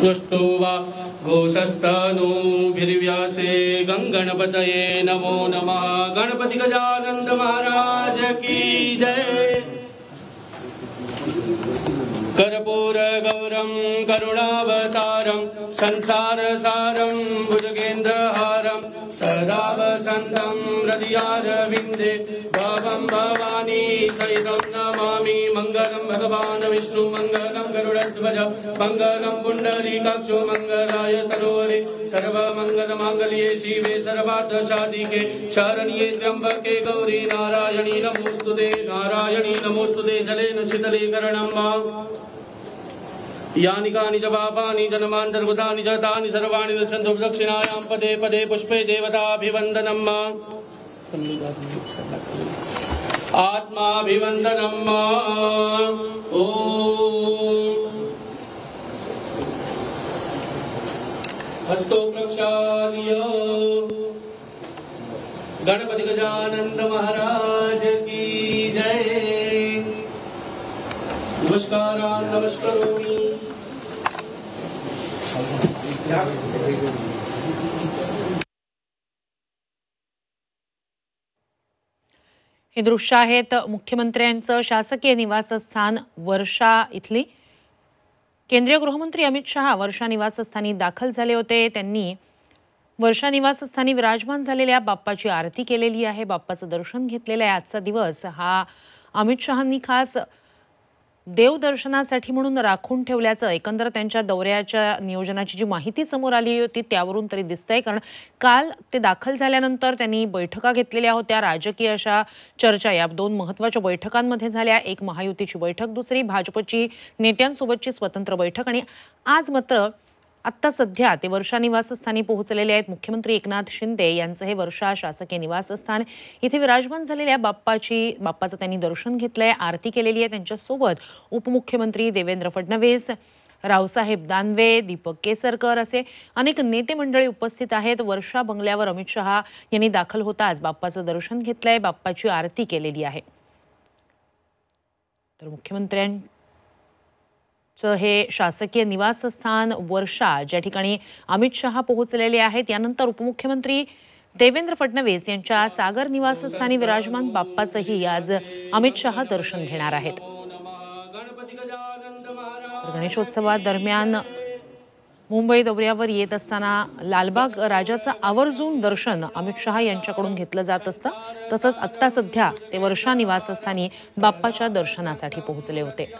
दुष्टो वा घोषस्तनूभिर्व्यासे गंगणपतये नमो नमः। गणपति गजानंद महाराज की जय। कर्पूर गौरम करुणावतारम संसार सारम भुजगेन्द्रहारम सदा वसंतं हृदयारविंदे भवं भवानी सहितं नमामि। मंगलम भगवान विष्णु मंगलम गरुड़ध्वज मंगलम पुंडरीकाक्षो मंगलाय तनोहरे सर्वमंगल मांगल्ये शिवे सर्वार्थ साधिके शरण्ये त्र्यंबके गौरी नारायणी नमोस्तुते नारायणी नमोस्तुते। जलेन शीतले करणं मां यानि कानि च पापानि जन्मान्तर्गतानि च तानि सर्वाणि नश्यन्तु दक्षिणायां पदे पदे पुष्पे देवताभिवन्दनं मां आत्माभिवन्दनं मां। ॐ हस्तो प्रक्षाल्य गणपति गजानंद महाराज की जय। नमस्कारान् नमस्करोमि। हे दृश्य आहेत मुख्यमंत्र्यांचं शासकीय निवासस्थान वर्षा इथली। केंद्रीय गृहमंत्री अमित शहा वर्षा निवासस्थानी दाखल झाले होते। त्यांनी वर्षा निवासस्थानी विराजमान झालेल्या बाप्पाची आरती केलेली आहे, बाप्पाचं दर्शन घेतलेलं आहे। आजचा दिवस हा अमित शहांनी खास देवदर्शनासाठी म्हणून राखून ठेवल्याचं एकंदर त्यांच्या दौऱ्याच्या नियोजनाची जी माहिती समोर आली होती त्यावरून तरी दिसतंय। कारण काल ते दाखल झाल्यानंतर त्यांनी बैठका घेतलेल्या होत्या, राजकीय अशा चर्चा या दोन महत्त्वाच्या बैठकांमध्ये झाल्या। एक महायुतीची बैठक, दुसरी भाजपची नेत्यांसोबतची स्वतंत्र बैठक। आणि आज मात्र आत्ता सध्या ते वर्षा निवासस्थानी पोहोचलेले आहेत। मुख्यमंत्री एकनाथ शिंदे यांचं हे वर्षा शासकीय निवासस्थान, इथे विराजमान झालेल्या बाप्पाचं त्यांनी दर्शन घेतलंय, आरती केलेली आहे। त्यांच्यासोबत उपमुख्यमंत्री देवेंद्र फडणवीस, रावसाहेब दानवे, दीपक केसरकर असे अनेक नेते मंडळी उपस्थित आहेत। वर्षा बंगल्यावर अमित शहा यांनी दाखल होताच बाप्पाचं दर्शन घेतलंय, बाप्पाची आरती केलेली आहे। तर मुख्यमंत्र्यांचं हे शासकीय निवासस्थान वर्षा, ज्या ठिकाणी अमित शहा पोहोचलेले आहेत, यानंतर उपमुख्यमंत्री देवेंद्र फडणवीस यांच्या सागर निवासस्थानी विराजमान बाप्पाचंही आज अमित शहा दर्शन घेणार आहेत। गणेशोत्सवादरम्यान मुंबई दौऱ्यावर येत असताना लालबाग राजाचं आवर्जून दर्शन अमित शहा यांच्याकडून घेतलं जात असतं। तसंच आत्ता सध्या ते वर्षा निवासस्थानी बाप्पाच्या दर्शनासाठी पोहोचले होते।